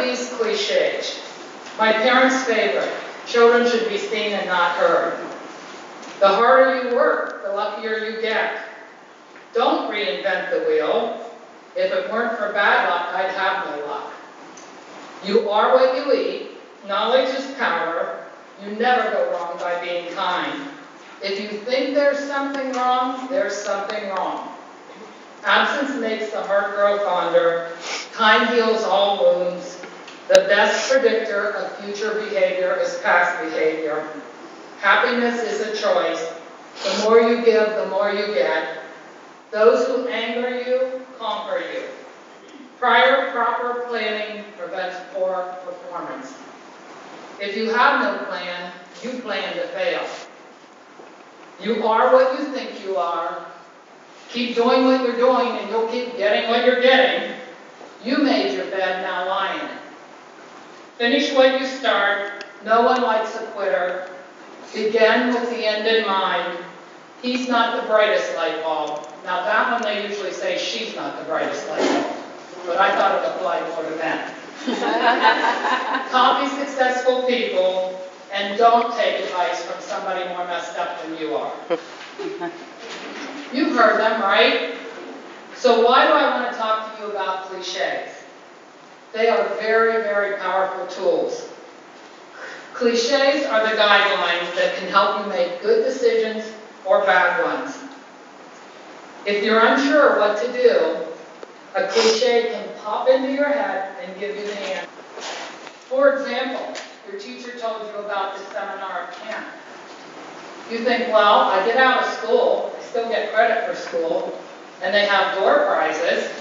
these cliches? My parents' favorite, children should be seen and not heard. The harder you work, the luckier you get. Don't reinvent the wheel. If it weren't for bad luck, I'd have no luck. You are what you eat. Knowledge is power. You never go wrong by being kind. If you think there's something wrong, there's something wrong. Absence makes the heart grow fonder. Time heals all wounds. The best predictor of future behavior is past behavior. Happiness is a choice. The more you give, the more you get. Those who anger you, conquer you. Prior proper planning prevents poor performance. If you have no plan, you plan to fail. You are what you think you are. Keep doing what you're doing and you'll keep getting what you're getting. You made your bed, now lie in it. Finish what you start. No one likes a quitter. Begin with the end in mind. He's not the brightest light bulb. Now that one they usually say she's not the brightest light bulb. But I thought it applied more to men. Copy successful people and don't take advice from somebody more messed up than you are. You've heard them, right? So why do I want to talk to you about cliches? They are very, very powerful tools. Cliches are the guidelines that can help you make good decisions or bad ones. If you're unsure what to do, a cliche can pop into your head and give you the answer. For example, your teacher told you about the seminar at camp. You think, well, I get out of school, I still get credit for school, and they have door prizes.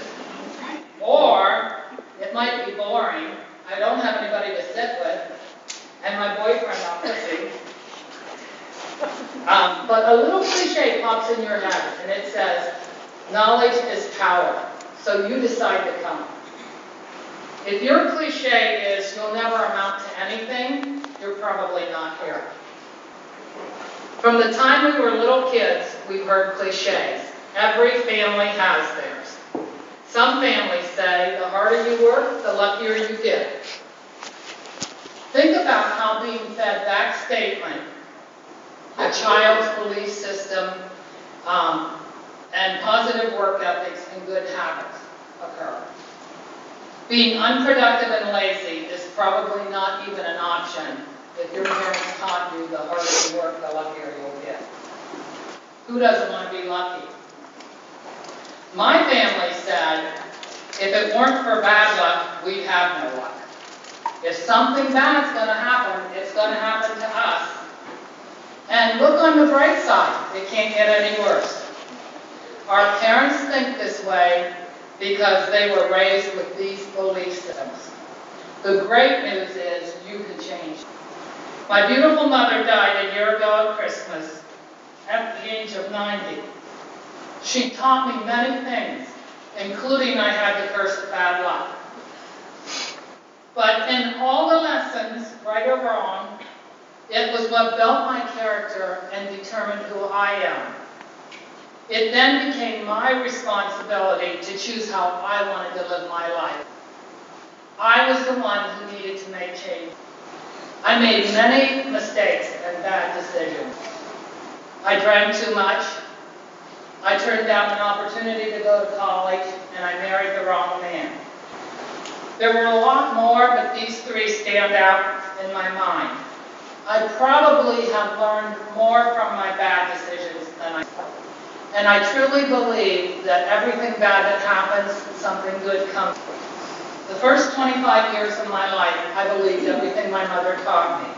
Or, it might be boring, I don't have anybody to sit with, and my boyfriend not pussy. But a little cliche pops in your head, and it says, knowledge is power, so you decide to come. If your cliche is, you'll never amount to anything, you're probably not here. From the time we were little kids, we've heard cliches. Every family has theirs. Some families say, the harder you work, the luckier you get. Think about how being fed that statement, a child's belief system, and positive work ethics and good habits occur. Being unproductive and lazy is probably not even an option if your parents taught you the harder you work, the luckier you'll get. Who doesn't want to be lucky? My family said, if it weren't for bad luck, we'd have no luck. If something bad's going to happen, it's going to happen to us. And look on the bright side, it can't get any worse. Our parents think this way because they were raised with these belief systems. The great news is you can change. My beautiful mother died a year ago at Christmas at the age of 90. She taught me many things, including I had to curse bad luck. But in all the lessons, right or wrong, it was what built my character and determined who I am. It then became my responsibility to choose how I wanted to live my life. I was the one who needed to make change. I made many mistakes and bad decisions. I drank too much. I turned down an opportunity to go to college, and I married the wrong man. There were a lot more, but these three stand out in my mind. I probably have learned more from my bad decisions than I thought. And I truly believe that everything bad that happens, something good comes. The first 25 years of my life, I believed everything my mother taught me.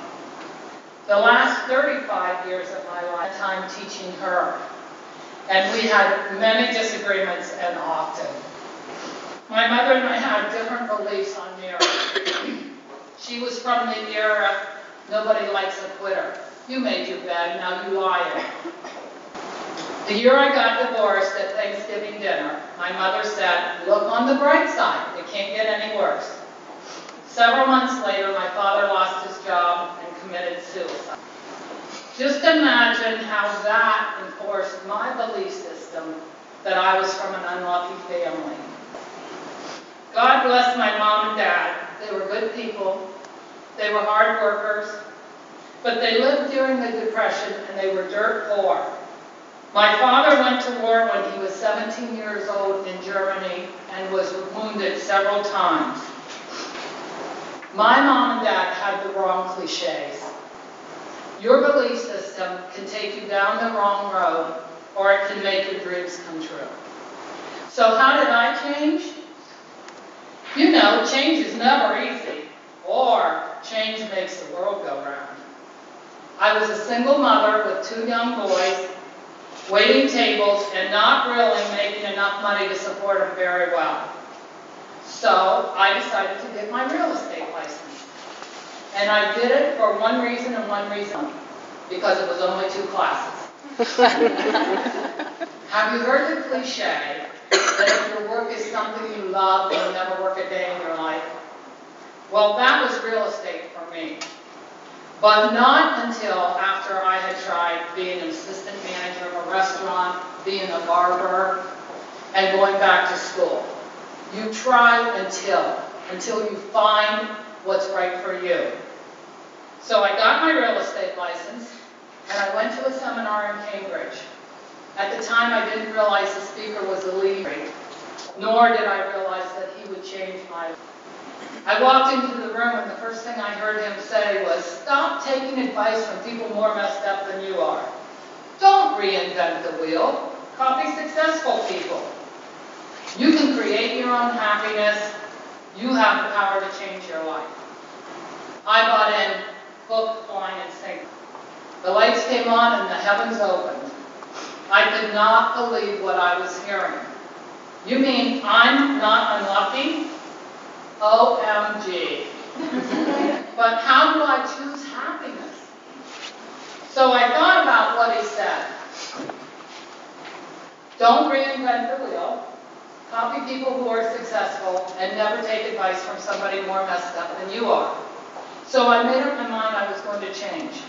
The last 35 years of my lifetime teaching her. And we had many disagreements and often. My mother and I had different beliefs on marriage. She was from the era, nobody likes a quitter. You made your bed, now you lie in it. The year I got divorced at Thanksgiving dinner, my mother said, look on the bright side, it can't get any worse. Several months later, my father lost his job and committed suicide. Just imagine how that enforced my belief system that I was from an unlucky family. God bless my mom and dad. they were good people, they were hard workers, but they lived during the Depression and they were dirt poor. My father went to war when he was 17 years old in Germany and was wounded several times. My mom and dad had the wrong cliches. Your belief system can take you down the wrong road, or it can make your dreams come true. So how did I change? You know, change is never easy, or change makes the world go round. I was a single mother with 2 young boys, waiting tables, and not really making enough money to support them very well. So I decided to get my real estate license. And I did it for one reason and one reason only, because it was only 2 classes. Have you heard the cliche that if your work is something you love, you'll never work a day in your life? Well, that was real estate for me. But not until after I had tried being an assistant manager of a restaurant, being a barber, and going back to school. You try until you find what's right for you. So I got my real estate license, and I went to a seminar in Cambridge. At the time, I didn't realize the speaker was a leader, nor did I realize that he would change my life. I walked into the room, and the first thing I heard him say was, "Stop taking advice from people more messed up than you are. Don't reinvent the wheel. Copy successful people. You can create your own happiness. You have the power to change your life." I bought in hook, line, and sinker. The lights came on and the heavens opened. I could not believe what I was hearing. "You mean I'm not unlucky? OMG. But how do I choose happiness?" So I thought about what he said. Don't reinvent the wheel. Copy people who are successful, and never take advice from somebody more messed up than you are. So I made up my mind I was going to change.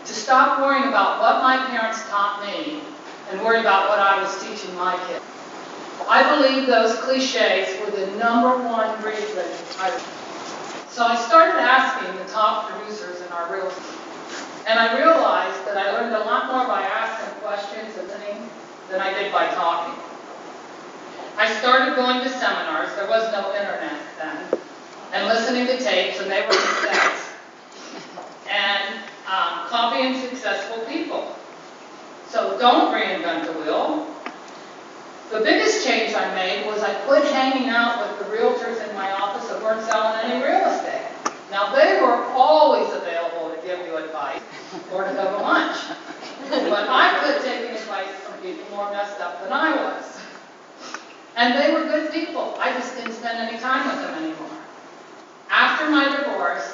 To stop worrying about what my parents taught me and worry about what I was teaching my kids. I believe those cliches were the #1 reason So I started asking the top producers in our real estate. And I realized that I learned a lot more by asking questions and listening than I did by talking. I started going to seminars, there was no internet then, and listening to tapes, and they were cassettes, and copying successful people. So don't reinvent the wheel. The biggest change I made was I quit hanging out with the realtors in my office that weren't selling any real estate. Now they were always available to give you advice or to go to lunch. But I quit taking advice from people more messed up than I was. And they were good people. I just didn't spend any time with them anymore. After my divorce,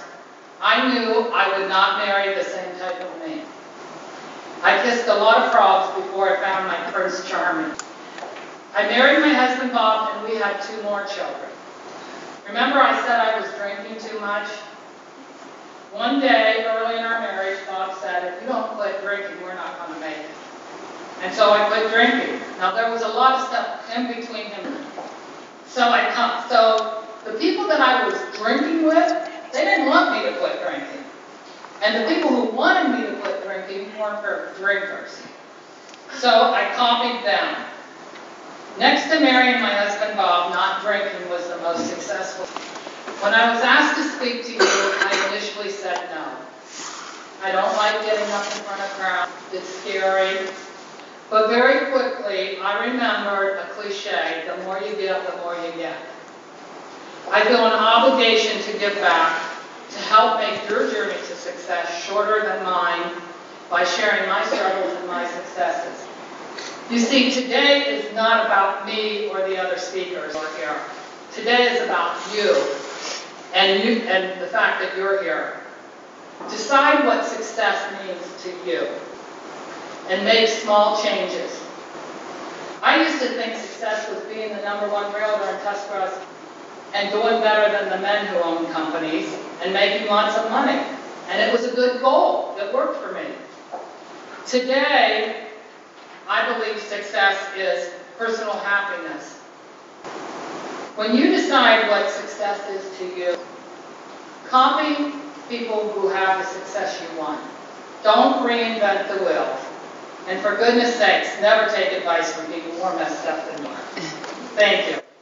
I knew I would not marry the same type of man. I kissed a lot of frogs before I found my Prince Charming. I married my husband Bob, and we had 2 more children. Remember I said I was drinking too much? One day, early in our marriage, Bob said, "If you don't quit drinking, we're not going to make it." And so I quit drinking. Now there was a lot of stuff in between him and me. So the people that I was drinking with, they didn't want me to quit drinking. And the people who wanted me to quit drinking weren't drinkers. So I copied them. Next to marrying my husband Bob, not drinking was the most successful. When I was asked to speak to you, I initially said no. I don't like getting up in front of crowds. It's scary. But very quickly, I remembered a cliche, the more you give, the more you get. I feel an obligation to give back, to help make your journey to success shorter than mine by sharing my struggles and my successes. You see, today is not about me or the other speakers who are here. Today is about you and the fact that you're here. Decide what success means to you and make small changes. I used to think success was being the #1 realtor in Tuscarawas and doing better than the men who own companies and making lots of money. And it was a good goal. It worked for me. Today, I believe success is personal happiness. When you decide what success is to you, Copy people who have the success you want. Don't reinvent the wheel. And for goodness sakes, never take advice from people more messed up than you are. Thank you.